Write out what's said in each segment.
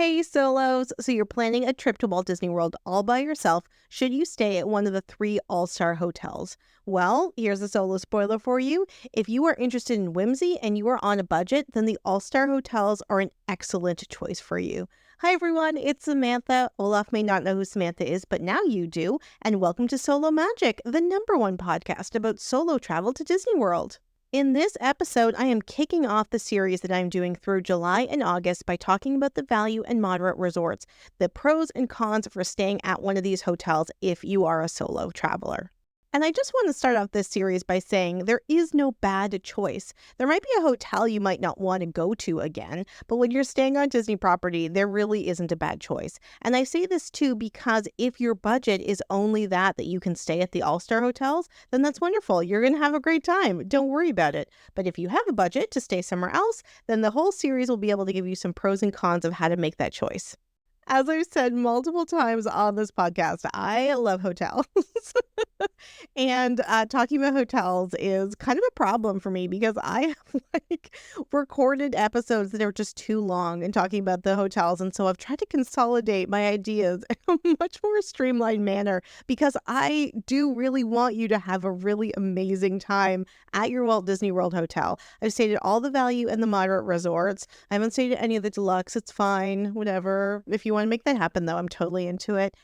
Hey solos, so you're planning a trip to Walt Disney World all by yourself. Should you stay at one of the three all-star hotels? Well, here's a solo spoiler for you. If you are interested in whimsy and you are on a budget, then the all-star hotels are an excellent choice for you. Hi everyone, it's Samantha. Olaf may not know who Samantha is, but now you do. And welcome to Solo Magic, the #1 podcast about solo travel to Disney World. In this episode, I am kicking off the series that I'm doing through July and August by talking about the value and moderate resorts, the pros and cons for staying at one of these hotels if you are a solo traveler. And I just want to start off this series by saying there is no bad choice. There might be a hotel you might not want to go to again, but when you're staying on Disney property, there really isn't a bad choice. And I say this too because if your budget is only that you can stay at the all-star hotels, then that's wonderful. You're going to have a great time. Don't worry about it. But if you have a budget to stay somewhere else, then the whole series will be able to give you some pros and cons of how to make that choice. As I've said multiple times on this podcast, I love hotels. And talking about hotels is kind of a problem for me because I have recorded episodes that are just too long and talking about the hotels. And so I've tried to consolidate my ideas in a much more streamlined manner because I do really want you to have a really amazing time at your Walt Disney World hotel. I've stated all the value and the moderate resorts. I haven't stated any of the deluxe. It's fine, whatever. If you want to make that happen, though, I'm totally into it.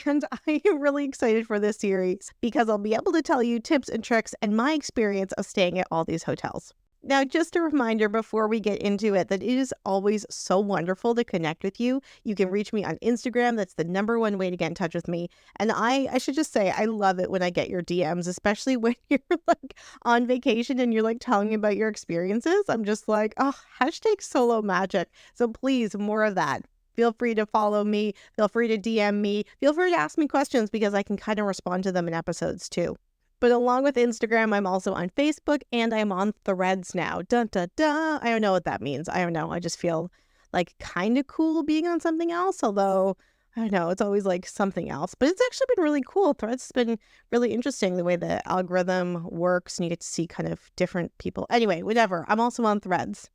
And I am really excited for this series because I'll be able to tell you tips and tricks and my experience of staying at all these hotels. Now, just a reminder before we get into it that it is always so wonderful to connect with you. You can reach me on Instagram. That's the #1 way to get in touch with me. And I should just say, I love it when I get your DMs, especially when you're on vacation and you're telling me about your experiences. I'm just like, oh, #solo magic. So please, more of that. Feel free to follow me. Feel free to DM me. Feel free to ask me questions because I can kind of respond to them in episodes too. But along with Instagram, I'm also on Facebook and I'm on Threads now. Dun, dun, dun. I don't know what that means. I don't know. I just feel kind of cool being on something else. Although, I don't know, it's always something else. But it's actually been really cool. Threads has been really interesting the way the algorithm works and you get to see kind of different people. Anyway, whatever. I'm also on Threads.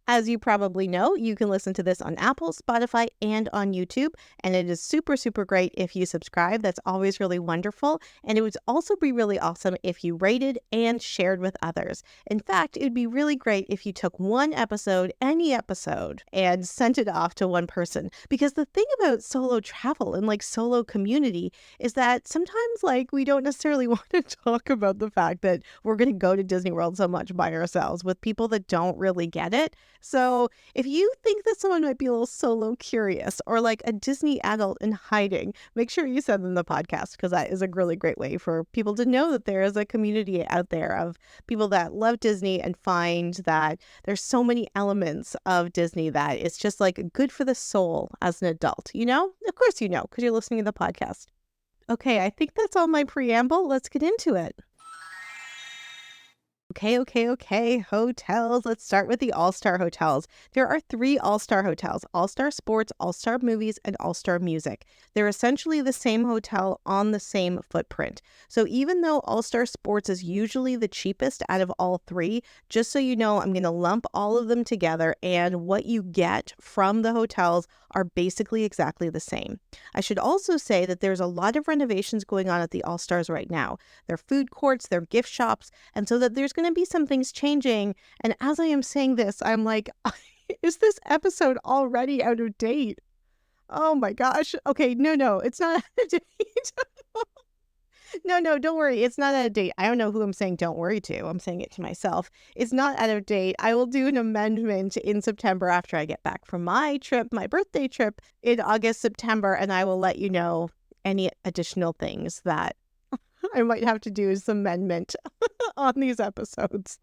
As you probably know, you can listen to this on Apple, Spotify, and on YouTube. And it is super, super great if you subscribe. That's always really wonderful. And it would also be really awesome if you rated and shared with others. In fact, it would be really great if you took one episode, any episode, and sent it off to one person. Because the thing about solo travel and solo community is that sometimes we don't necessarily want to talk about the fact that we're going to go to Disney World so much by ourselves with people that don't really get it. So if you think that someone might be a little solo curious or a Disney adult in hiding, make sure you send them the podcast because that is a really great way for people to know that there is a community out there of people that love Disney and find that there's so many elements of Disney that it's just good for the soul as an adult, you know? Of course you know because you're listening to the podcast. Okay, I think that's all my preamble. Let's get into it. Okay. Hotels. Let's start with the all-star hotels. There are 3 all-star hotels: All-Star Sports, All-Star Movies, and All-Star Music. They're essentially the same hotel on the same footprint. So even though All-Star Sports is usually the cheapest out of all 3, just so you know, I'm going to lump all of them together, and what you get from the hotels are basically exactly the same. I should also say that there's a lot of renovations going on at the All-Stars right now. They're food courts, they're gift shops, and so that there's going to be some things changing. And as I am saying this, I'm like, is this episode already out of date? Oh my gosh. Okay, no, it's not out of date. No, don't worry. It's not out of date. I don't know who I'm saying don't worry to. I'm saying it to myself. It's not out of date. I will do an amendment in September after I get back from my trip, my birthday trip in August, September, and I will let you know any additional things that I might have to do as amendment on these episodes.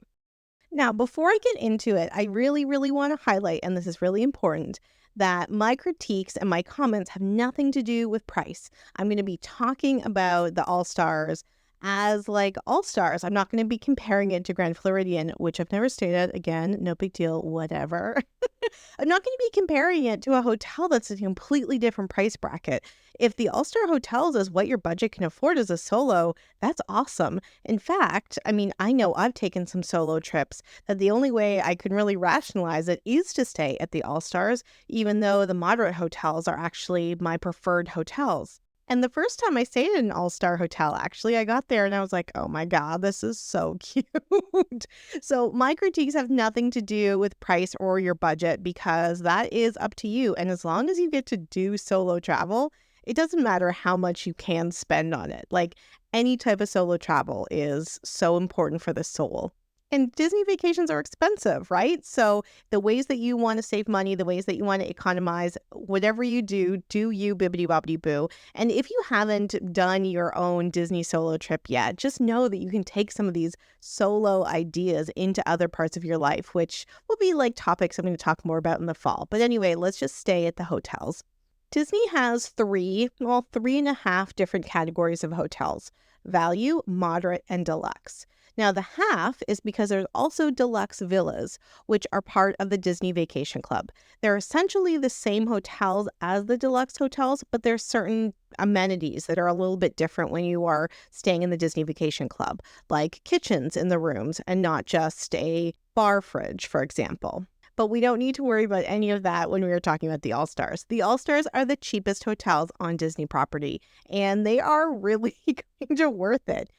Now, before I get into it, I really, really want to highlight, and this is really important, that my critiques and my comments have nothing to do with price. I'm going to be talking about the All-Stars as All-Stars. I'm not going to be comparing it to Grand Floridian, which I've never stayed at. Again, no big deal, whatever. I'm not going to be comparing it to a hotel that's a completely different price bracket. If the All-Star Hotels is what your budget can afford as a solo, that's awesome. In fact, I mean, I know I've taken some solo trips that the only way I can really rationalize it is to stay at the All-Stars, even though the moderate hotels are actually my preferred hotels. And the first time I stayed in an all-star hotel, actually, I got there and I was like, oh my God, this is so cute. So my critiques have nothing to do with price or your budget because that is up to you. And as long as you get to do solo travel, it doesn't matter how much you can spend on it. Like any type of solo travel is so important for the soul. And Disney vacations are expensive, right? So the ways that you want to save money, the ways that you want to economize, whatever you do you bibbidi bobbidi boo. And if you haven't done your own Disney solo trip yet, just know that you can take some of these solo ideas into other parts of your life, which will be like topics I'm going to talk more about in the fall. But anyway, let's just stay at the hotels. Disney has three and a half different categories of hotels: value, moderate, and deluxe. Now, the half is because there's also deluxe villas, which are part of the Disney Vacation Club. They're essentially the same hotels as the deluxe hotels, but there's certain amenities that are a little bit different when you are staying in the Disney Vacation Club, like kitchens in the rooms and not just a bar fridge, for example. But we don't need to worry about any of that when we are talking about the All-Stars. The All-Stars are the cheapest hotels on Disney property, and they are really kind of worth it.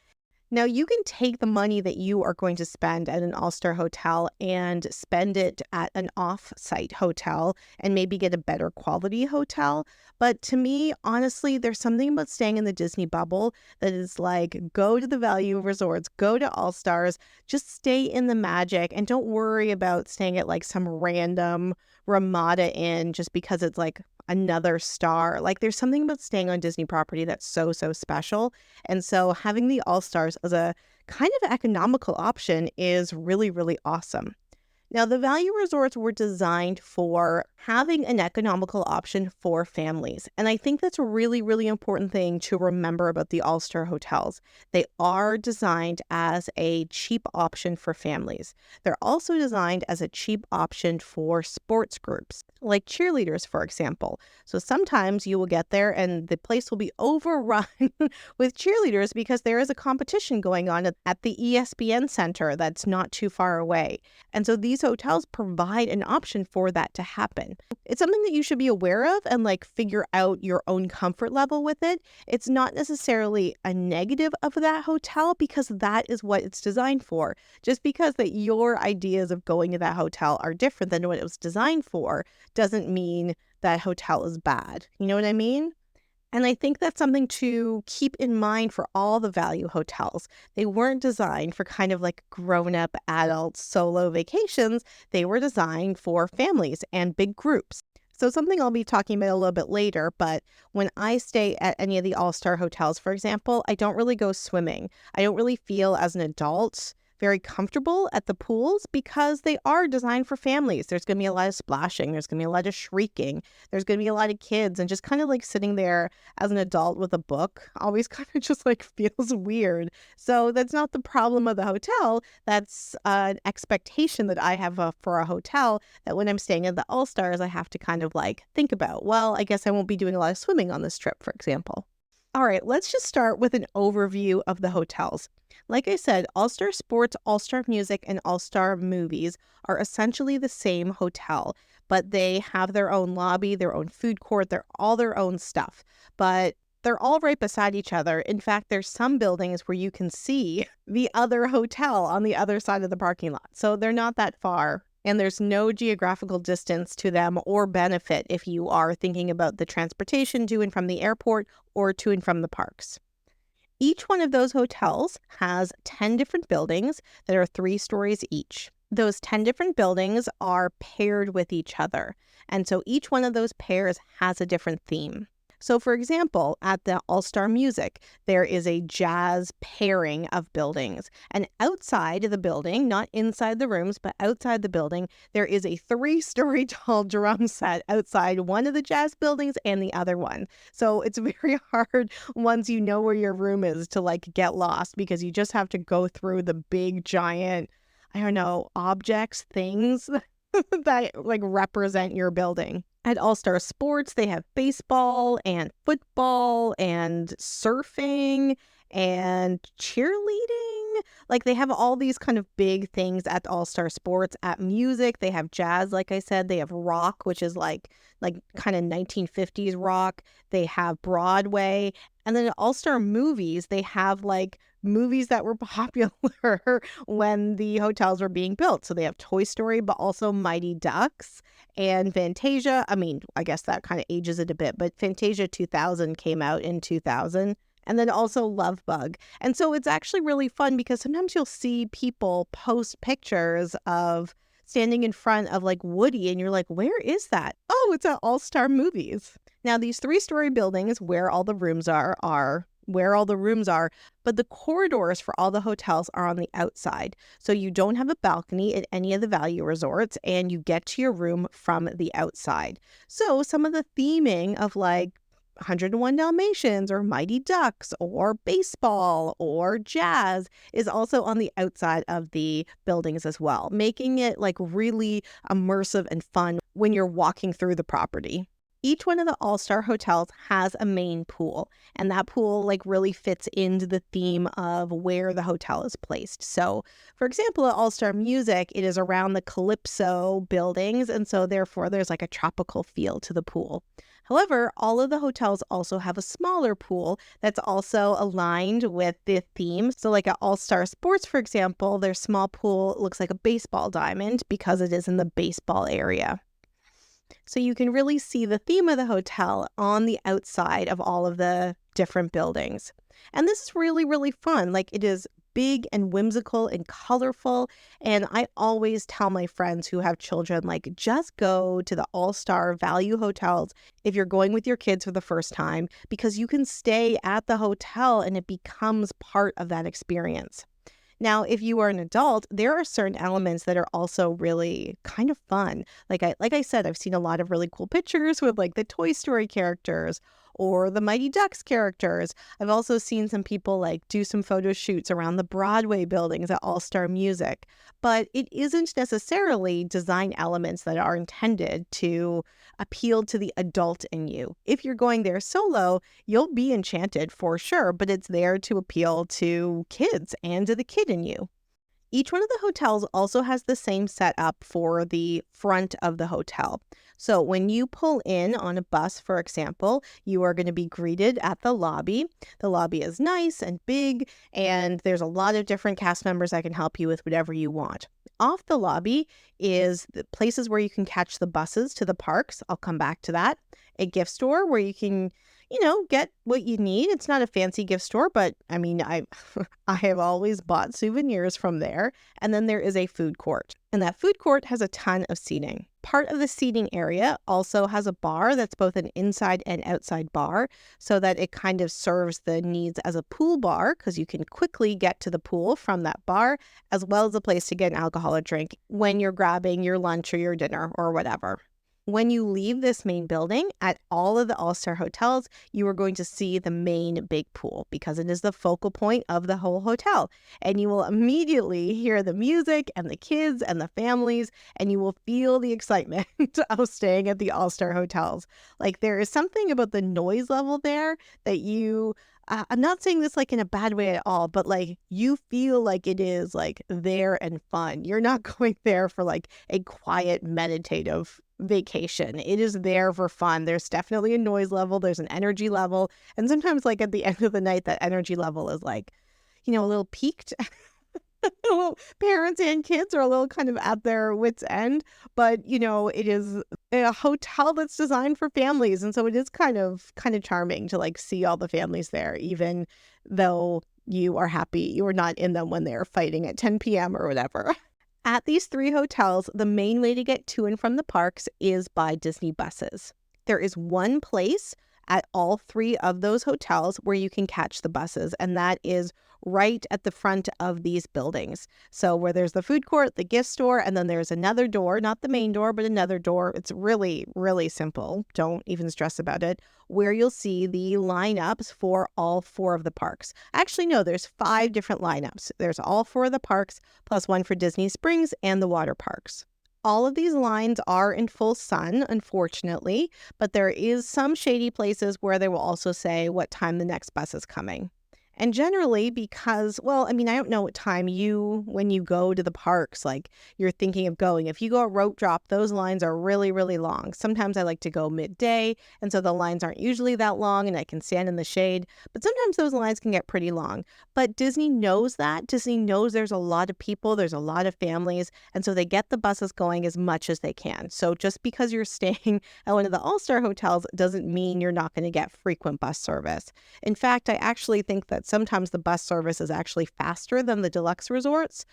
Now, you can take the money that you are going to spend at an all-star hotel and spend it at an off-site hotel and maybe get a better quality hotel. But to me, honestly, there's something about staying in the Disney bubble that is like, go to the value resorts, go to All-Stars, just stay in the magic and don't worry about staying at like some random Ramada Inn just because it's like another star. Like there's something about staying on Disney property that's so special. And so having the All-Stars as a kind of economical option is really awesome. Now, the value resorts were designed for having an economical option for families. And I think that's a really important thing to remember about the All-Star hotels. They are designed as a cheap option for families. They're also designed as a cheap option for sports groups, like cheerleaders, for example. So sometimes you will get there and the place will be overrun with cheerleaders because there is a competition going on at the ESPN Center that's not too far away. And so these hotels provide an option for that to happen. It's something that you should be aware of and like figure out your own comfort level with it. It's not necessarily a negative of that hotel because that is what it's designed for. Just because that your ideas of going to that hotel are different than what it was designed for doesn't mean that hotel is bad. You know what I mean? And I think that's something to keep in mind for all the value hotels. They weren't designed for kind of like grown-up adult solo vacations. They were designed for families and big groups. So something I'll be talking about a little bit later, but when I stay at any of the all-star hotels, for example, I don't really go swimming. I don't really feel as an adult very comfortable at the pools because they are designed for families. There's going to be a lot of splashing. There's going to be a lot of shrieking. There's going to be a lot of kids, and just kind of like sitting there as an adult with a book always kind of just like feels weird. So that's not the problem of the hotel. That's an expectation that I have for a hotel that when I'm staying at the All-Stars, I have to kind of like think about, well, I guess I won't be doing a lot of swimming on this trip, for example. All right, let's just start with an overview of the hotels. Like I said, All-Star Sports, All-Star Music, and All-Star Movies are essentially the same hotel, but they have their own lobby, their own food court, they're all their own stuff. But they're all right beside each other. In fact, there's some buildings where you can see the other hotel on the other side of the parking lot. So they're not that far. And there's no geographical distance to them or benefit if you are thinking about the transportation to and from the airport or to and from the parks. Each one of those hotels has 10 different buildings that are 3 stories each. Those 10 different buildings are paired with each other. And so each one of those pairs has a different theme. So for example, at the All-Star Music, there is a jazz pairing of buildings. And outside of the building, not inside the rooms, but outside the building, there is a 3-story tall drum set outside one of the jazz buildings and the other one. So it's very hard once you know where your room is to like get lost because you just have to go through the big giant, I don't know, objects, things that like represent your building. At All Star Sports, they have baseball and football and surfing and cheerleading. Like they have all these kind of big things at All Star Sports. At music, they have jazz, like I said. They have rock, which is like kind of 1950s rock. They have Broadway. And then at All Star Movies, they have like movies that were popular when the hotels were being built. So they have Toy Story, but also Mighty Ducks and Fantasia. I mean, I guess that kind of ages it a bit, but Fantasia 2000 came out in 2000. And then also Love Bug. And so it's actually really fun because sometimes you'll see people post pictures of standing in front of like Woody and you're like, where is that? Oh, it's at All Star Movies. Now, these 3-story buildings where all the rooms are where all the rooms are, but the corridors for all the hotels are on the outside. So you don't have a balcony at any of the value resorts and you get to your room from the outside. So some of the theming of like 101 Dalmatians or Mighty Ducks or baseball or jazz is also on the outside of the buildings as well, making it like really immersive and fun when you're walking through the property. Each one of the All-Star hotels has a main pool, and that pool like really fits into the theme of where the hotel is placed. So, for example, at All-Star Music, it is around the Calypso buildings, and so therefore there's like a tropical feel to the pool. However, all of the hotels also have a smaller pool that's also aligned with the theme. So like at All-Star Sports, for example, their small pool looks like a baseball diamond because it is in the baseball area. So you can really see the theme of the hotel on the outside of all of the different buildings. And this is really, really fun. Like it is big and whimsical and colorful. And I always tell my friends who have children, like, just go to the All-Star value hotels if you're going with your kids for the first time, because you can stay at the hotel and it becomes part of that experience. Now, if you are an adult, there are certain elements that are also really kind of fun. Like I said, I've seen a lot of really cool pictures with like the Toy Story characters or the Mighty Ducks characters. I've also seen some people like do some photo shoots around the Broadway buildings at All Star Music. But it isn't necessarily design elements that are intended to appeal to the adult in you. If you're going there solo, you'll be enchanted for sure, but it's there to appeal to kids and to the kid in you. Each one of the hotels also has the same setup for the front of the hotel. So when you pull in on a bus, for example, you are going to be greeted at the lobby. The lobby is nice and big, and there's a lot of different cast members that can help you with whatever you want. Off the lobby is the places where you can catch the buses to the parks. I'll come back to that. A gift store where you can get what you need. It's not a fancy gift store, but I mean, I have always bought souvenirs from there. And then there is a food court, and that food court has a ton of seating. Part of the seating area also has a bar that's both an inside and outside bar, so that it kind of serves the needs as a pool bar, because you can quickly get to the pool from that bar, as well as a place to get an alcoholic drink when you're grabbing your lunch or your dinner or whatever. When you leave this main building at all of the All-Star hotels, you are going to see the main big pool because it is the focal point of the whole hotel. And you will immediately hear the music and the kids and the families, and you will feel the excitement of staying at the All-Star hotels. Like there is something about the noise level there that I'm not saying this like in a bad way at all, but like you feel like it is like there and fun. You're not going there for like a quiet meditative vacation. It is there for fun. There's definitely a noise level, there's an energy level, and sometimes like at the end of the night that energy level is like, a little peaked. Well, parents and kids are a little kind of at their wits' end, but it is a hotel that's designed for families, and so it is kind of charming to like see all the families there, even though you are happy you are not in them when they're fighting at 10 p.m. or whatever. At these 3 hotels, the main way to get to and from the parks is by Disney buses. There is one place at all 3 of those hotels where you can catch the buses, and that is right at the front of these buildings. So where there's the food court, the gift store, and then there's another door, not the main door, but another door. It's really, really simple. Don't even stress about it. Where you'll see the lineups for all 4 of the parks. Actually, no, there's 5 different lineups. There's all 4 of the parks, plus one for Disney Springs and the water parks. All of these lines are in full sun, unfortunately, but there is some shady places where they will also say what time the next bus is coming. And generally, because, well, I mean, I don't know what time when you go to the parks, like you're thinking of going. If you go at rope drop, those lines are really, really long. Sometimes I like to go midday, and so the lines aren't usually that long and I can stand in the shade. But sometimes those lines can get pretty long. But Disney knows that. Disney knows there's a lot of people, there's a lot of families, and so they get the buses going as much as they can. So just because you're staying at one of the All-Star hotels doesn't mean you're not going to get frequent bus service. In fact, I actually think that sometimes the bus service is actually faster than the deluxe resorts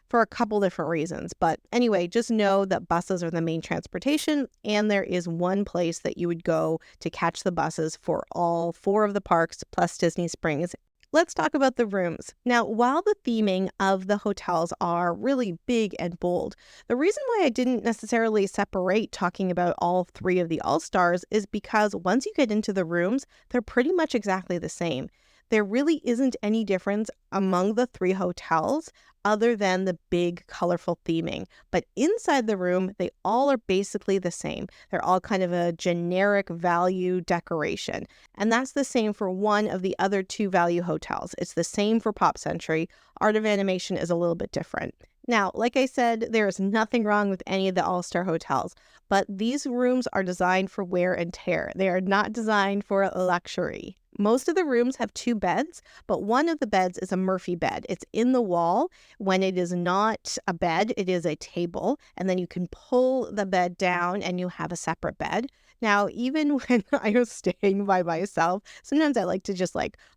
for a couple different reasons. But anyway, just know that buses are the main transportation, and there is one place that you would go to catch the buses for all 4 of the parks plus Disney Springs. Let's talk about the rooms. Now, while the theming of the hotels are really big and bold, the reason why I didn't necessarily separate talking about all 3 of the All-Stars is because once you get into the rooms, they're pretty much exactly the same. There really isn't any difference among the 3 hotels other than the big colorful theming. But inside the room, they all are basically the same. They're all kind of a generic value decoration. And that's the same for one of the other 2 value hotels. It's the same for Pop Century. Art of Animation is a little bit different. Now, like I said, there is nothing wrong with any of the All-Star hotels, but these rooms are designed for wear and tear. They are not designed for luxury. Most of the rooms have 2 beds, but one of the beds is a Murphy bed. It's in the wall. When it is not a bed, it is a table, and then you can pull the bed down and you have a separate bed. Now, even when I was staying by myself, sometimes I like to just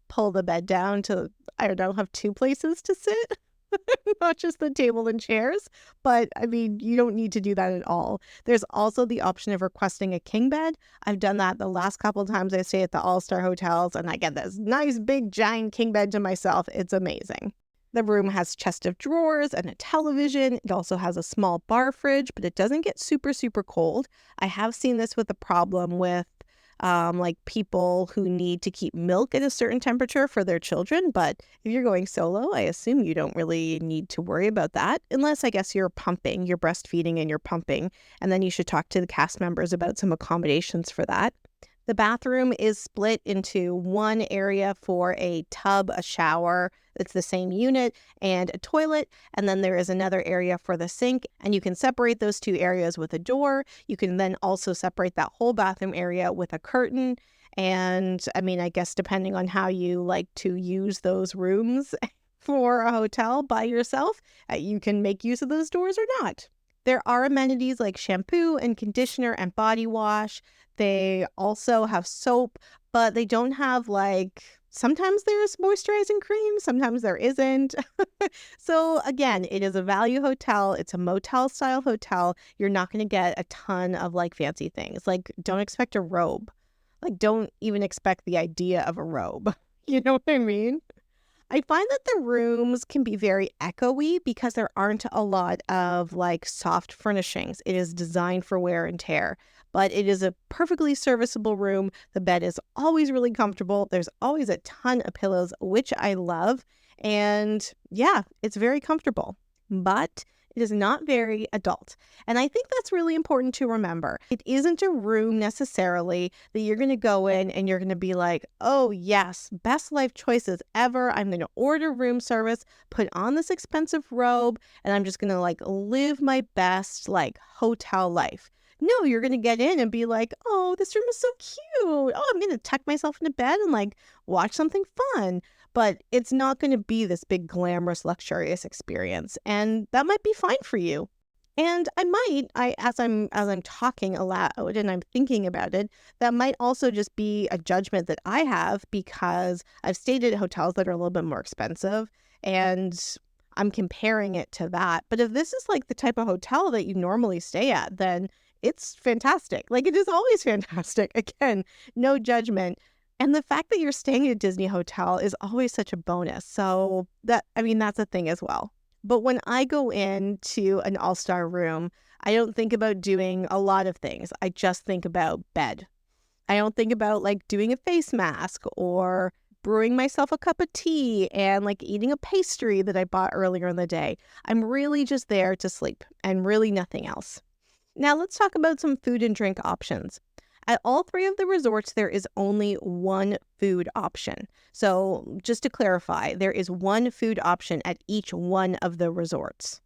pull the bed down to, I don't know, have 2 places to sit. Not just the table and chairs, but I mean, you don't need to do that at all. There's also the option of requesting a king bed. I've done that the last couple of times I stay at the All-Star hotels, and I get this nice big giant king bed to myself. It's amazing. The room has chest of drawers and a television. It also has a small bar fridge, but it doesn't get super, super cold. I have seen this with a problem with people who need to keep milk at a certain temperature for their children. But if you're going solo, I assume you don't really need to worry about that, unless I guess you're breastfeeding and you're pumping. And then you should talk to the cast members about some accommodations for that. The bathroom is split into one area for a tub, a shower, it's the same unit, and a toilet. And then there is another area for the sink. And you can separate those 2 areas with a door. You can then also separate that whole bathroom area with a curtain. And I mean, I guess depending on how you like to use those rooms for a hotel by yourself, you can make use of those doors or not. There are amenities like shampoo and conditioner and body wash. They also have soap, but they don't have sometimes there's moisturizing cream, sometimes there isn't. So again, it is a value hotel. It's a motel style hotel. You're not going to get a ton of fancy things. Don't expect a robe. Don't even expect the idea of a robe. You know what I mean? I find that the rooms can be very echoey because there aren't a lot of soft furnishings. It is designed for wear and tear, but it is a perfectly serviceable room. The bed is always really comfortable. There's always a ton of pillows, which I love. And yeah, it's very comfortable, but it is not very adult. And I think that's really important to remember. It isn't a room necessarily that you're going to go in and you're going to be like, oh yes, best life choices ever. I'm going to order room service, put on this expensive robe, and I'm just going to live my best hotel life. No, you're going to get in and be like, oh, this room is so cute. Oh, I'm going to tuck myself into bed and watch something fun. But it's not going to be this big, glamorous, luxurious experience. And that might be fine for you. And as I'm talking aloud and I'm thinking about it, that might also just be a judgment that I have because I've stayed at hotels that are a little bit more expensive and I'm comparing it to that. But if this is the type of hotel that you normally stay at, then it's fantastic. It is always fantastic. Again, no judgment. And the fact that you're staying at a Disney hotel is always such a bonus. So that's a thing as well. But when I go into an All-Star room, I don't think about doing a lot of things. I just think about bed. I don't think about doing a face mask or brewing myself a cup of tea and eating a pastry that I bought earlier in the day. I'm really just there to sleep and really nothing else. Now let's talk about some food and drink options. At all three of the resorts, there is only one food option. So, just to clarify, there is one food option at each one of the resorts,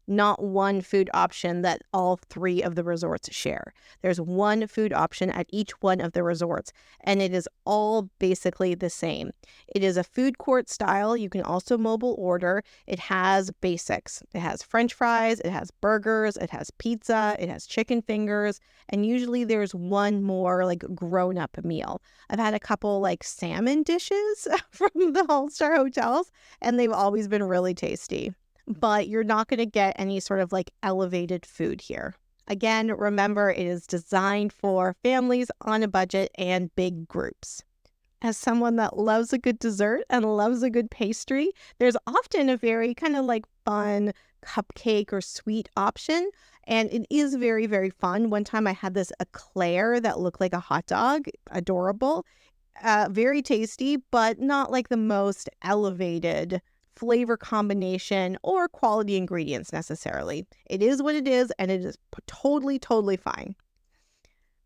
not one food option that all three of the resorts share. There's one food option at each one of the resorts, and it is all basically the same. It is a food court style. You can also mobile order. It has basics. It has French fries, it has burgers, it has pizza, it has chicken fingers, and usually there's one more like grown-up meal. I've had a couple like salmon dishes from the All-Star hotels, and they've always been really tasty, but you're not going to get any sort of like elevated food here. Again, remember, it is designed for families on a budget and big groups. As someone that loves a good dessert and loves a good pastry, there's often a very kind of like fun cupcake or sweet option. And it is very, very fun. One time I had this eclair that looked like a hot dog, adorable, very tasty, but not like the most elevated flavor combination or quality ingredients necessarily. It is what it is, and it is totally, totally fine.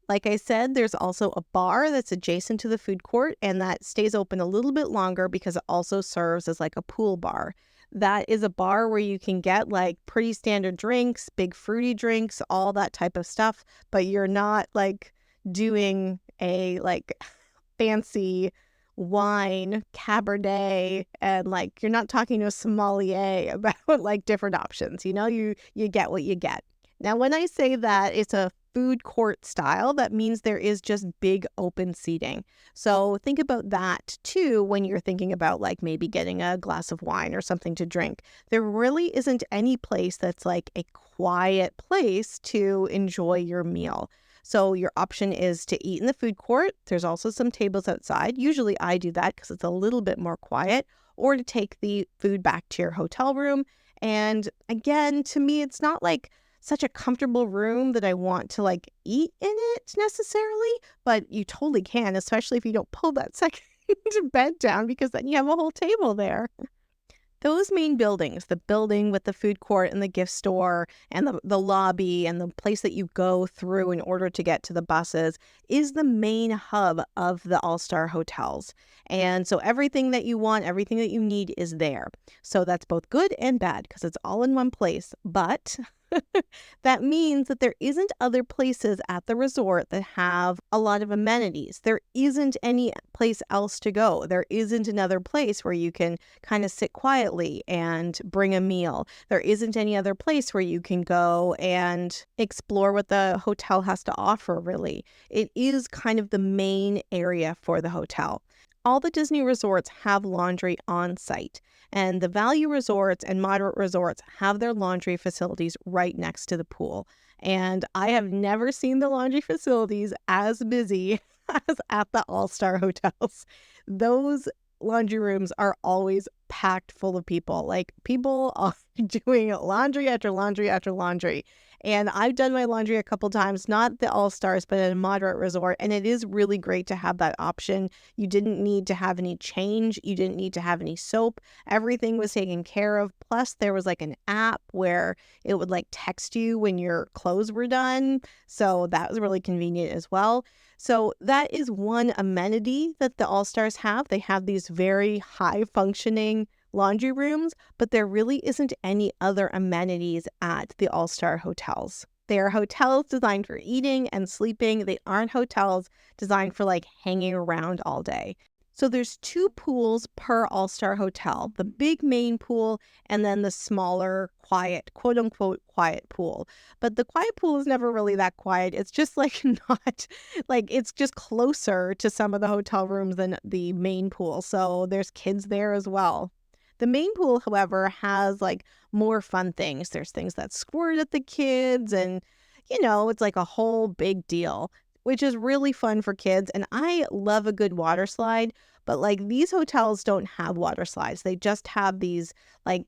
Like I said, there's also a bar that's adjacent to the food court, and that stays open a little bit longer because it also serves as like a pool bar. That is a bar where you can get like pretty standard drinks, big fruity drinks, all that type of stuff, but you're not like doing a like fancy wine, Cabernet, and like you're not talking to a sommelier about like different options. You get what you get. Now, when I say that it's a food court style, that means there is just big open seating. So think about that too when you're thinking about like maybe getting a glass of wine or something to drink. There really isn't any place that's like a quiet place to enjoy your meal. So your option is to eat in the food court. There's also some tables outside. Usually I do that because it's a little bit more quiet, or to take the food back to your hotel room. And again, to me, it's not like such a comfortable room that I want to like eat in it necessarily, but you totally can, especially if you don't pull that second bed down, because then you have a whole table there. Those main buildings, the building with the food court and the gift store and the lobby and the place that you go through in order to get to the buses, is the main hub of the All-Star hotels. And so everything that you want, everything that you need is there. So that's both good and bad because it's all in one place. But that means that there isn't other places at the resort that have a lot of amenities. There isn't any place else to go. There isn't another place where you can kind of sit quietly and bring a meal. There isn't any other place where you can go and explore what the hotel has to offer, really. It is kind of the main area for the hotel. All the Disney resorts have laundry on site, and the value resorts and moderate resorts have their laundry facilities right next to the pool. And I have never seen the laundry facilities as busy as at the All-Star hotels. Those laundry rooms are always packed full of people. Like, people are doing laundry after laundry after laundry. And I've done my laundry a couple times, not the All-Stars, but at a moderate resort. And it is really great to have that option. You didn't need to have any change. You didn't need to have any soap. Everything was taken care of. Plus, there was like an app where it would like text you when your clothes were done. So that was really convenient as well. So that is one amenity that the All-Stars have. They have these very high-functioning laundry rooms, but there really isn't any other amenities at the All-Star hotels. They are hotels designed for eating and sleeping. They aren't hotels designed for like hanging around all day. So there's 2 pools per All-Star hotel, the big main pool and then the smaller, quiet, quote unquote, quiet pool. But the quiet pool is never really that quiet. It's just like not like, it's just closer to some of the hotel rooms than the main pool. So there's kids there as well. The main pool, however, has like more fun things. There's things that squirt at the kids, and it's like a whole big deal, which is really fun for kids. And I love a good water slide, but like these hotels don't have water slides. They just have these like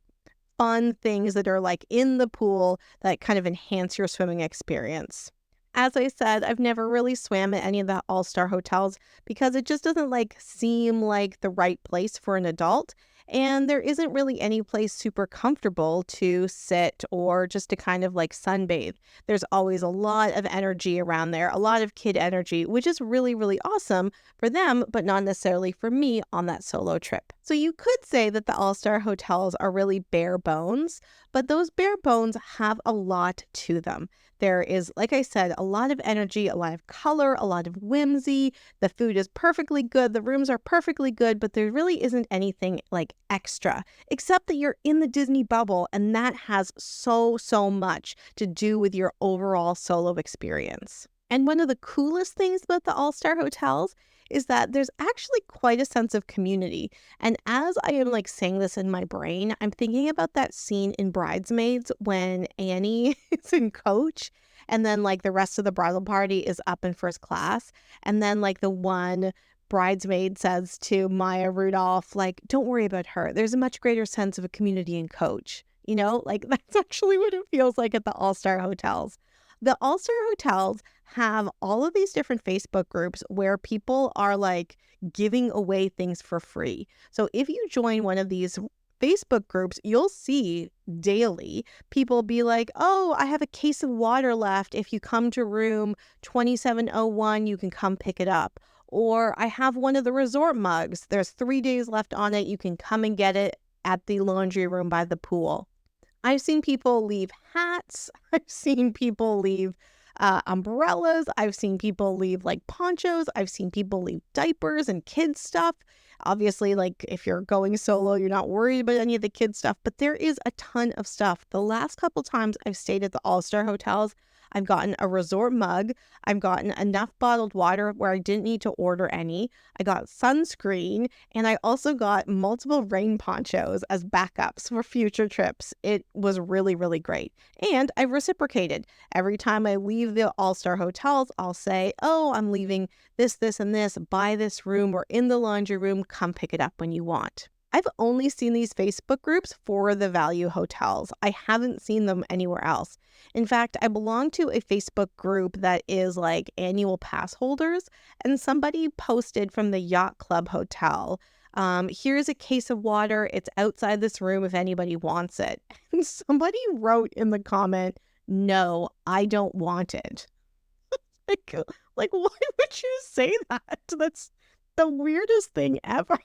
fun things that are like in the pool that kind of enhance your swimming experience. As I said, I've never really swam at any of the All-Star hotels because it just doesn't like seem like the right place for an adult. And there isn't really any place super comfortable to sit or just to kind of like sunbathe. There's always a lot of energy around there, a lot of kid energy, which is really, really awesome for them, but not necessarily for me on that solo trip. So you could say that the All-Star hotels are really bare bones, but those bare bones have a lot to them. There is, like I said, a lot of energy, a lot of color, a lot of whimsy. The food is perfectly good. The rooms are perfectly good, but there really isn't anything like extra, except that you're in the Disney bubble, and that has so much to do with your overall solo experience. And one of the coolest things about the All-Star hotels is that there's actually quite a sense of community. And as I am like saying this in my brain, I'm thinking about that scene in Bridesmaids when Annie is in coach and then like the rest of the bridal party is up in first class. And then like the one bridesmaid says to Maya Rudolph, like, don't worry about her. There's a much greater sense of a community in coach. You know, like that's actually what it feels like at the All-Star hotels. The All-Star hotels have all of these different Facebook groups where people are like giving away things for free. So if you join one of these Facebook groups, you'll see daily people be like, oh, I have a case of water left. If you come to room 2701, you can come pick it up. Or I have one of the resort mugs. There's 3 days left on it. You can come and get it at the laundry room by the pool. I've seen people leave hats. I've seen people leave umbrellas. I've seen people leave like ponchos. I've seen people leave diapers and kids stuff. Obviously, like if you're going solo, you're not worried about any of the kids stuff, but there is a ton of stuff. The last couple times I've stayed at the All-Star hotels, I've gotten a resort mug. I've gotten enough bottled water where I didn't need to order any. I got sunscreen, and I also got multiple rain ponchos as backups for future trips. It was really, really great. And I've reciprocated. Every time I leave the All-Star hotels, I'll say, oh, I'm leaving this, and this, buy this room or in the laundry room, come pick it up when you want. I've only seen these Facebook groups for the value hotels. I haven't seen them anywhere else. In fact, I belong to a Facebook group that is like annual pass holders, and somebody posted from the Yacht Club Hotel, here's a case of water. It's outside this room if anybody wants it. And somebody wrote in the comment, no, I don't want it. like, like, why would you say that? That's the weirdest thing ever.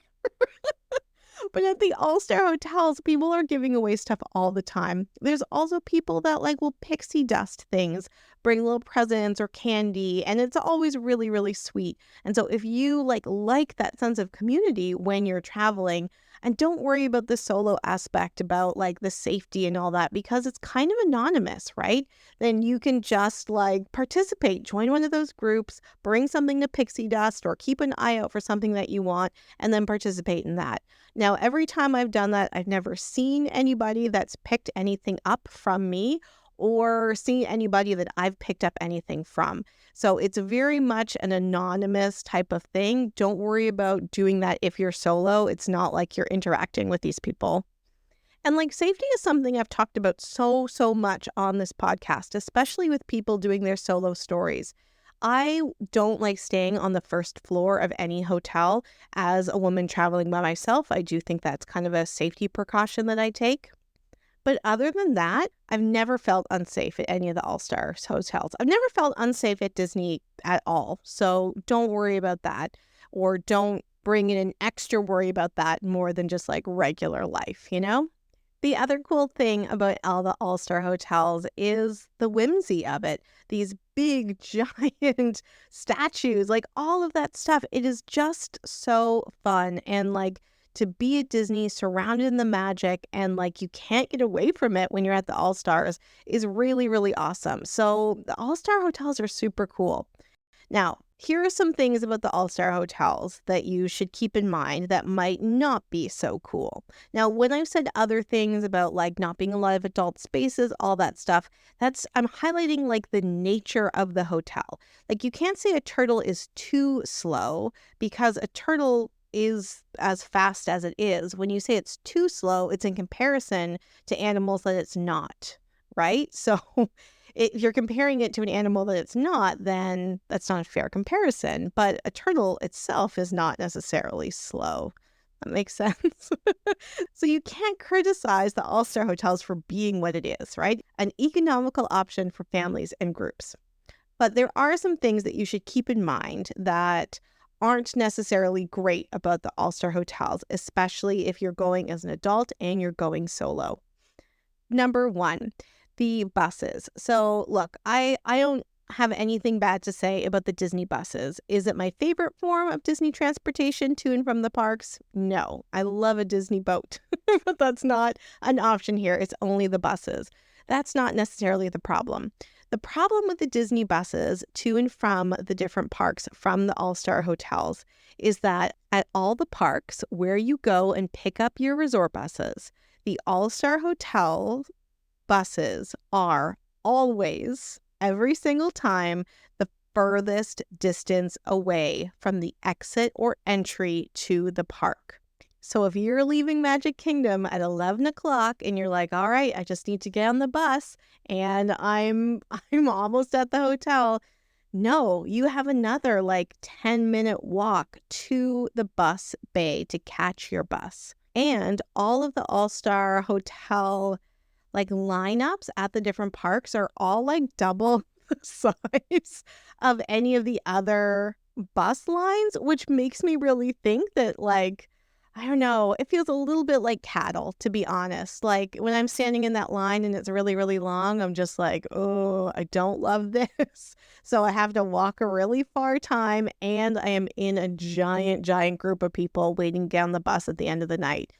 But at the All-Star hotels, people are giving away stuff all the time. There's also people that like will pixie dust things, bring little presents or candy, and it's always really, really sweet. And so if you like that sense of community when you're traveling, and don't worry about the solo aspect about like the safety and all that because it's kind of anonymous, right? Then you can just like participate, join one of those groups, bring something to pixie dust or keep an eye out for something that you want and then participate in that. Now, every time I've done that, I've never seen anybody that's picked anything up from me or seen anybody that I've picked up anything from. So it's very much an anonymous type of thing. Don't worry about doing that if you're solo. It's not like you're interacting with these people. And like safety is something I've talked about so much on this podcast, especially with people doing their solo stories. I don't like staying on the first floor of any hotel. As a woman traveling by myself, I do think that's kind of a safety precaution that I take. But other than that, I've never felt unsafe at any of the All-Star hotels. I've never felt unsafe at Disney at all. So don't worry about that. Or don't bring in an extra worry about that more than just like regular life, you know? The other cool thing about all the All-Star hotels is the whimsy of it. These big, giant statues, like all of that stuff. It is just so fun. And like to be at Disney surrounded in the magic and like you can't get away from it when you're at the All-Stars is really, really awesome. So the All-Star hotels are super cool. Now, here are some things about the All-Star hotels that you should keep in mind that might not be so cool. Now, when I've said other things about like not being a lot of adult spaces, all that stuff, I'm highlighting like the nature of the hotel. Like you can't say a turtle is too slow because a turtle is as fast as it is. When you say it's too slow, it's in comparison to animals that it's not, right? So if you're comparing it to an animal that it's not, then that's not a fair comparison. But a turtle itself is not necessarily slow. That makes sense. So you can't criticize the all-star hotels for being what it is, right? An economical option for families and groups. But there are some things that you should keep in mind that aren't necessarily great about the all-star hotels, especially if you're going as an adult and you're going solo. Number one, the buses. So look, I don't have anything bad to say about the Disney buses. Is it my favorite form of Disney transportation to and from the parks? No. I love a Disney boat, but that's not an option here. It's only the buses. That's not necessarily the problem. The problem with the Disney buses to and from the different parks from the All-Star hotels is that at all the parks where you go and pick up your resort buses, the All-Star Hotel buses are always, every single time, the furthest distance away from the exit or entry to the park. So if you're leaving Magic Kingdom at 11 o'clock and you're like, all right, I just need to get on the bus and I'm almost at the hotel. No, you have another like 10-minute walk to the bus bay to catch your bus. And all of the All-Star Hotel like lineups at the different parks are all like double the size of any of the other bus lines, which makes me really think that like, I don't know, it feels a little bit like cattle, to be honest. Like when I'm standing in that line and it's really, really long, I'm just like, oh, I don't love this. So I have to walk a really far time and I am in a giant, giant group of people waiting down the bus at the end of the night.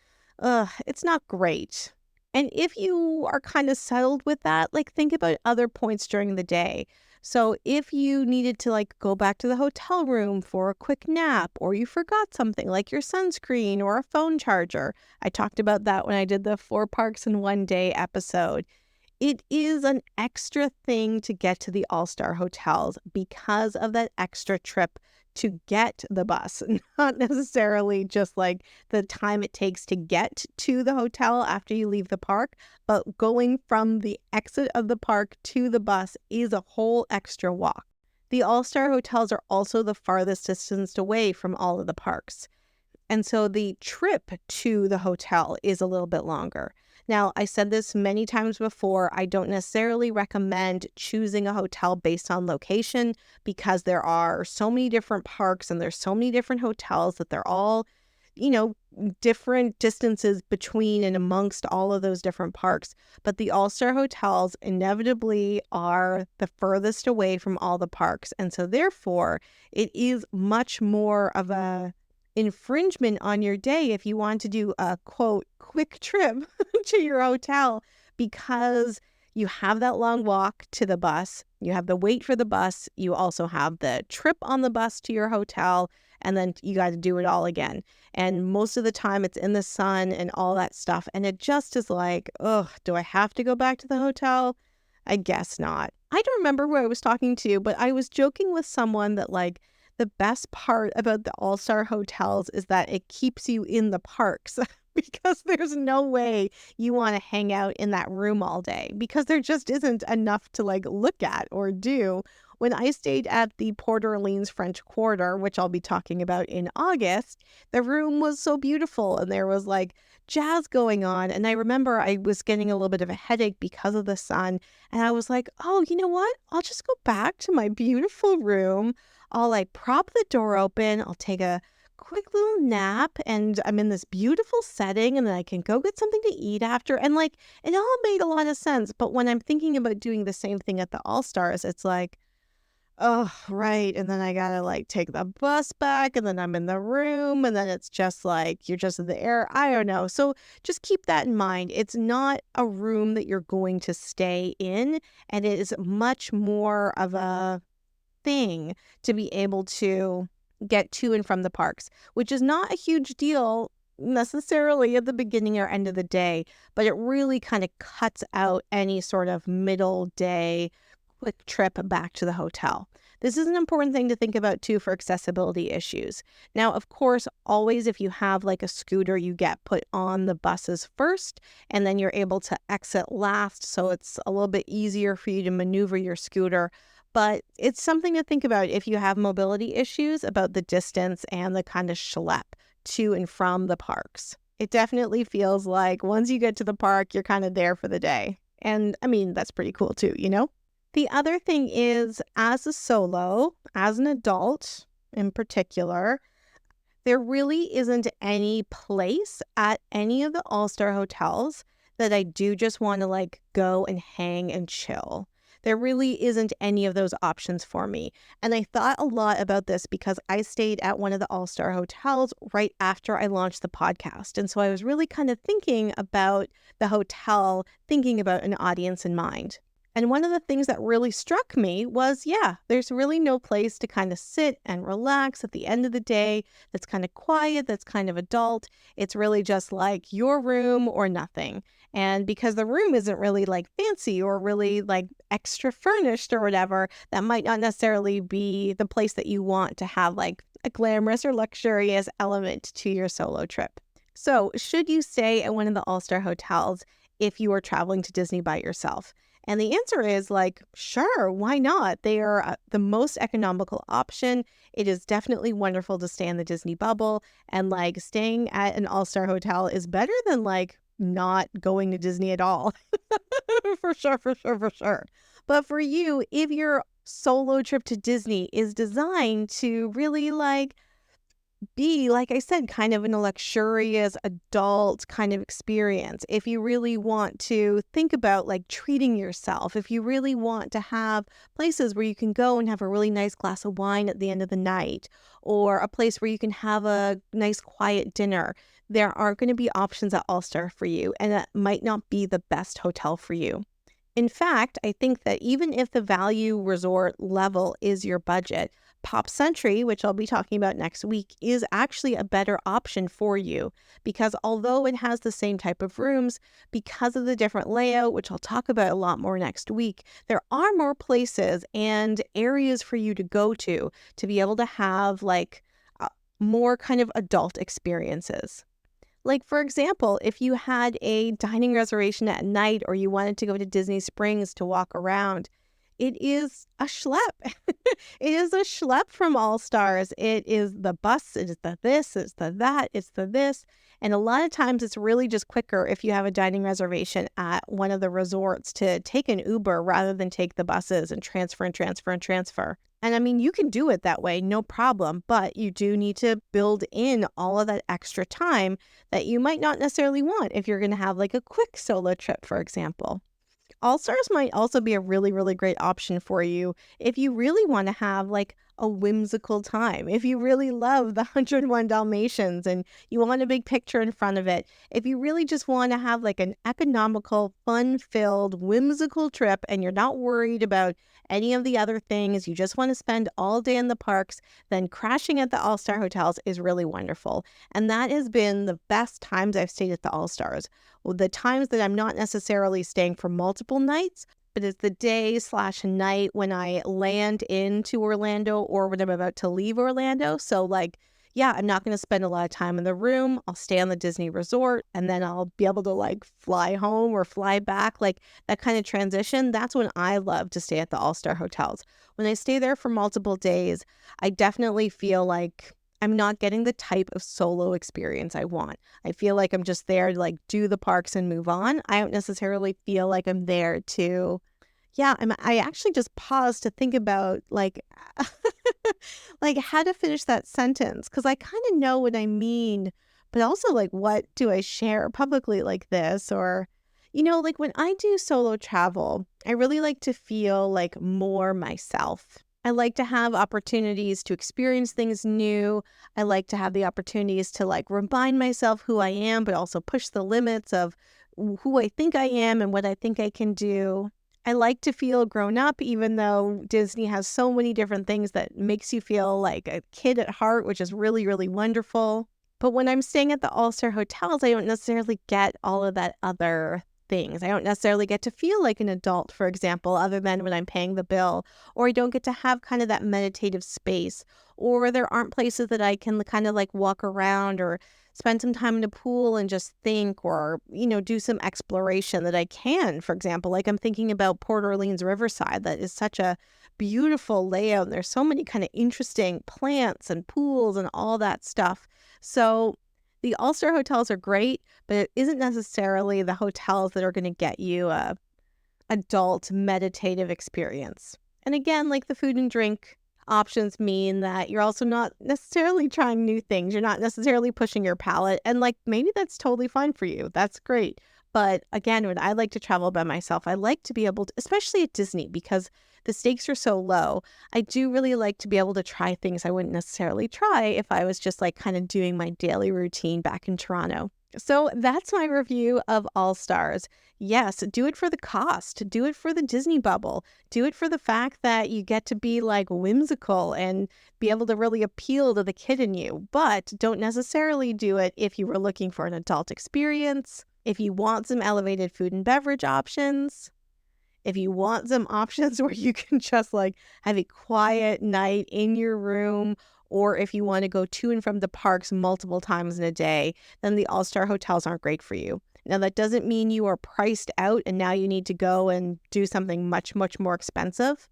It's not great. And if you are kind of settled with that, like think about other points during the day. So if you needed to like go back to the hotel room for a quick nap, or you forgot something like your sunscreen or a phone charger, I talked about that when I did the 4 parks in 1 day episode. It is an extra thing to get to the All-Star hotels because of that extra trip to get the bus, not necessarily just like the time it takes to get to the hotel after you leave the park, but going from the exit of the park to the bus is a whole extra walk. The All-Star hotels are also the farthest distance away from all of the parks. And so the trip to the hotel is a little bit longer. Now, I said this many times before, I don't necessarily recommend choosing a hotel based on location because there are so many different parks and there's so many different hotels that they're all, different distances between and amongst all of those different parks. But the All-Star hotels inevitably are the furthest away from all the parks. And so therefore, it is much more of a infringement on your day if you want to do a quote quick trip to your hotel because you have that long walk to the bus, you have the wait for the bus, you also have the trip on the bus to your hotel, and then you got to do it all again. And most of the time it's in the sun and all that stuff, and it just is like, oh, do I have to go back to the hotel? I guess not. I don't remember who I was talking to, but I was joking with someone that like the best part about the All-Star hotels is that it keeps you in the parks because there's no way you want to hang out in that room all day because there just isn't enough to like look at or do. When I stayed at the Port Orleans French Quarter, which I'll be talking about in August, the room was so beautiful and there was like jazz going on. And I remember I was getting a little bit of a headache because of the sun. And I was like, oh, you know what? I'll just go back to my beautiful room. I'll like prop the door open. I'll take a quick little nap and I'm in this beautiful setting and then I can go get something to eat after. And like, it all made a lot of sense. But when I'm thinking about doing the same thing at the All-Stars, it's like, oh, right. And then I gotta like take the bus back and then I'm in the room and then it's just like, you're just there. I don't know. So just keep that in mind. It's not a room that you're going to stay in and it is much more of a thing to be able to get to and from the parks, which is not a huge deal necessarily at the beginning or end of the day, but it really kind of cuts out any sort of middle day quick trip back to the hotel. This is an important thing to think about too for accessibility issues. Now, of course, always if you have like a scooter, you get put on the buses first and then you're able to exit last. So it's a little bit easier for you to maneuver your scooter. But it's something to think about if you have mobility issues about the distance and the kind of schlep to and from the parks. It definitely feels like once you get to the park, you're kind of there for the day. And I mean, that's pretty cool too, you know? The other thing is, as a solo, as an adult in particular, there really isn't any place at any of the All-Star hotels that I do just want to like go and hang and chill. There really isn't any of those options for me. And I thought a lot about this because I stayed at one of the All-Star hotels right after I launched the podcast. And so I was really kind of thinking about the hotel, thinking about an audience in mind. And one of the things that really struck me was, yeah, there's really no place to kind of sit and relax at the end of the day that's kind of quiet, that's kind of adult. It's really just like your room or nothing. And because the room isn't really like fancy or really like extra furnished or whatever, that might not necessarily be the place that you want to have like a glamorous or luxurious element to your solo trip. So, should you stay at one of the All-Star hotels if you are traveling to Disney by yourself? And the answer is like, sure, why not? They are the most economical option. It is definitely wonderful to stay in the Disney bubble. And like staying at an All-Star hotel is better than like not going to Disney at all. For sure, for sure, for sure. But for you, if your solo trip to Disney is designed to really like be, like I said, kind of in a luxurious adult kind of experience. If you really want to think about like treating yourself, if you really want to have places where you can go and have a really nice glass of wine at the end of the night, or a place where you can have a nice quiet dinner, there are going to be options at All-Star for you, and that might not be the best hotel for you. In fact, I think that even if the value resort level is your budget, Pop Century, which I'll be talking about next week, is actually a better option for you because although it has the same type of rooms, because of the different layout, which I'll talk about a lot more next week, there are more places and areas for you to go to be able to have like more kind of adult experiences. Like, for example, if you had a dining reservation at night or you wanted to go to Disney Springs to walk around, it is a schlep. It is a schlep from All Stars. It is the bus, it is the this, it's the that, it's the this. And a lot of times it's really just quicker if you have a dining reservation at one of the resorts to take an Uber rather than take the buses and transfer and transfer and transfer. And I mean, you can do it that way, no problem, but you do need to build in all of that extra time that you might not necessarily want if you're going to have like a quick solo trip, for example. All Stars might also be a really, really great option for you if you really want to have like a whimsical time. If you really love the 101 Dalmatians and you want a big picture in front of it. If you really just want to have like an economical, fun-filled, whimsical trip and you're not worried about any of the other things, you just want to spend all day in the parks, then crashing at the All-Star hotels is really wonderful. And that has been the best times I've stayed at the All-Stars. Well, the times that I'm not necessarily staying for multiple nights, but it's the day/night when I land into Orlando or when I'm about to leave Orlando. So like, yeah, I'm not going to spend a lot of time in the room. I'll stay on the Disney resort and then I'll be able to like fly home or fly back. Like that kind of transition. That's when I love to stay at the All-Star hotels. When I stay there for multiple days, I definitely feel like I'm not getting the type of solo experience I want. I feel like I'm just there to like do the parks and move on. I don't necessarily feel like I'm there to, I actually just paused to think about like, like how to finish that sentence because I kind of know what I mean, but also like what do I share publicly like this or, like when I do solo travel, I really like to feel like more myself. I like to have opportunities to experience things new. I like to have the opportunities to like remind myself who I am, but also push the limits of who I think I am and what I think I can do. I like to feel grown up, even though Disney has so many different things that makes you feel like a kid at heart, which is really, really wonderful. But when I'm staying at the All-Star hotels, I don't necessarily get all of that other things. I don't necessarily get to feel like an adult, for example, other than when I'm paying the bill, or I don't get to have kind of that meditative space, or there aren't places that I can kind of like walk around or spend some time in the pool and just think or, do some exploration that I can. For example, like I'm thinking about Port Orleans Riverside. That is such a beautiful layout. And there's so many kind of interesting plants and pools and all that stuff. So the All-Star hotels are great, but it isn't necessarily the hotels that are going to get you a adult meditative experience. And again, like the food and drink options mean that you're also not necessarily trying new things. You're not necessarily pushing your palate. And like maybe that's totally fine for you. That's great. But again, when I like to travel by myself, I like to be able to, especially at Disney, because the stakes are so low. I do really like to be able to try things I wouldn't necessarily try if I was just like kind of doing my daily routine back in Toronto. So that's my review of All Stars. Yes, do it for the cost, do it for the Disney bubble, do it for the fact that you get to be like whimsical and be able to really appeal to the kid in you. But don't necessarily do it if you were looking for an adult experience, if you want some elevated food and beverage options, if you want some options where you can just like have a quiet night in your room, or if you want to go to and from the parks multiple times in a day, then the All-Star hotels aren't great for you. Now, that doesn't mean you are priced out and now you need to go and do something much, much more expensive.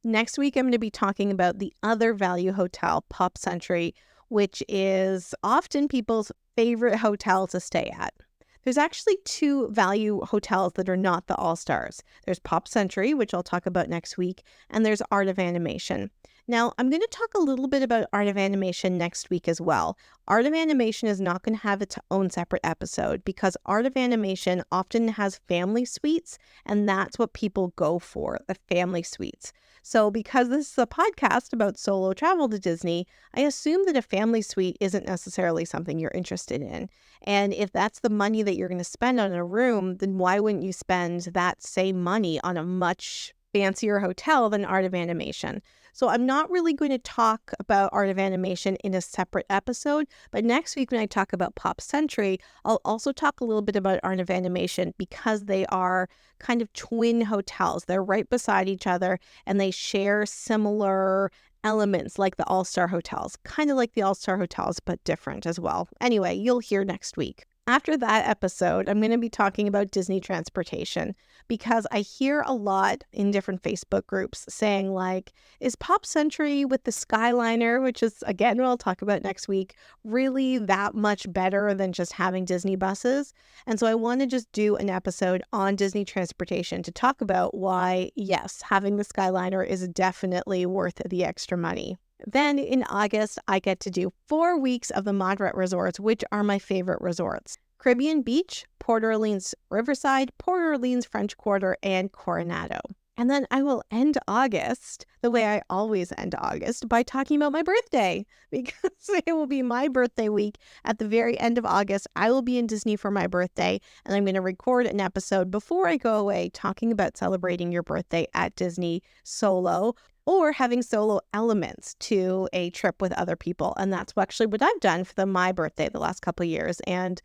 Next week, I'm going to be talking about the other value hotel, Pop Century, which is often people's favorite hotel to stay at. There's actually two value hotels that are not the All-Stars. There's Pop Century, which I'll talk about next week, and there's Art of Animation. Now, I'm going to talk a little bit about Art of Animation next week as well. Art of Animation is not going to have its own separate episode because Art of Animation often has family suites, and that's what people go for, the family suites. So because this is a podcast about solo travel to Disney, I assume that a family suite isn't necessarily something you're interested in. And if that's the money that you're going to spend on a room, then why wouldn't you spend that same money on a much fancier hotel than Art of Animation? So I'm not really going to talk about Art of Animation in a separate episode, but next week when I talk about Pop Century, I'll also talk a little bit about Art of Animation because they are kind of twin hotels. They're right beside each other and they share similar elements like the All-Star hotels, kind of like the All-Star hotels, but different as well. Anyway, you'll hear next week. After that episode, I'm going to be talking about Disney transportation because I hear a lot in different Facebook groups saying like, is Pop Century with the Skyliner, which is, again, what I'll talk about next week, really that much better than just having Disney buses? And so I want to just do an episode on Disney transportation to talk about why, yes, having the Skyliner is definitely worth the extra money. Then in August, I get to do 4 weeks of the Mondrian resorts, which are my favorite resorts. Caribbean Beach, Port Orleans Riverside, Port Orleans French Quarter, and Coronado. And then I will end August the way I always end August by talking about my birthday because it will be my birthday week at the very end of August. I will be in Disney for my birthday and I'm going to record an episode before I go away talking about celebrating your birthday at Disney solo or having solo elements to a trip with other people. And that's actually what I've done for my birthday the last couple of years. And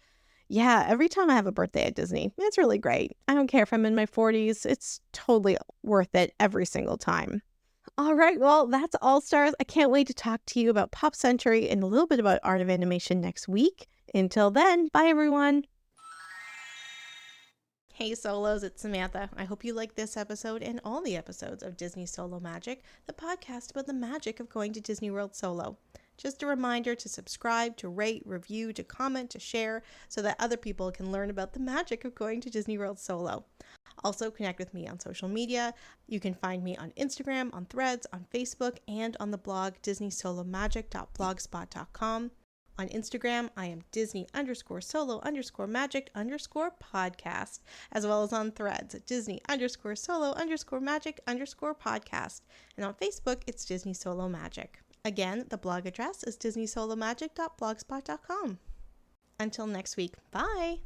yeah, every time I have a birthday at Disney, it's really great. I don't care if I'm in my 40s. It's totally worth it every single time. All right, well, that's All Stars. I can't wait to talk to you about Pop Century and a little bit about Art of Animation next week. Until then, bye everyone. Hey Solos, it's Samantha. I hope you like this episode and all the episodes of Disney Solo Magic, the podcast about the magic of going to Disney World solo. Just a reminder to subscribe, to rate, review, to comment, to share, so that other people can learn about the magic of going to Disney World solo. Also, connect with me on social media. You can find me on Instagram, on Threads, on Facebook, and on the blog disneysolomagic.blogspot.com. On Instagram, I am Disney_solo_magic_podcast, as well as on Threads, Disney_solo_magic_podcast. And on Facebook, it's Disney Solo Magic. Again, the blog address is disneysolomagic.blogspot.com. Until next week, bye!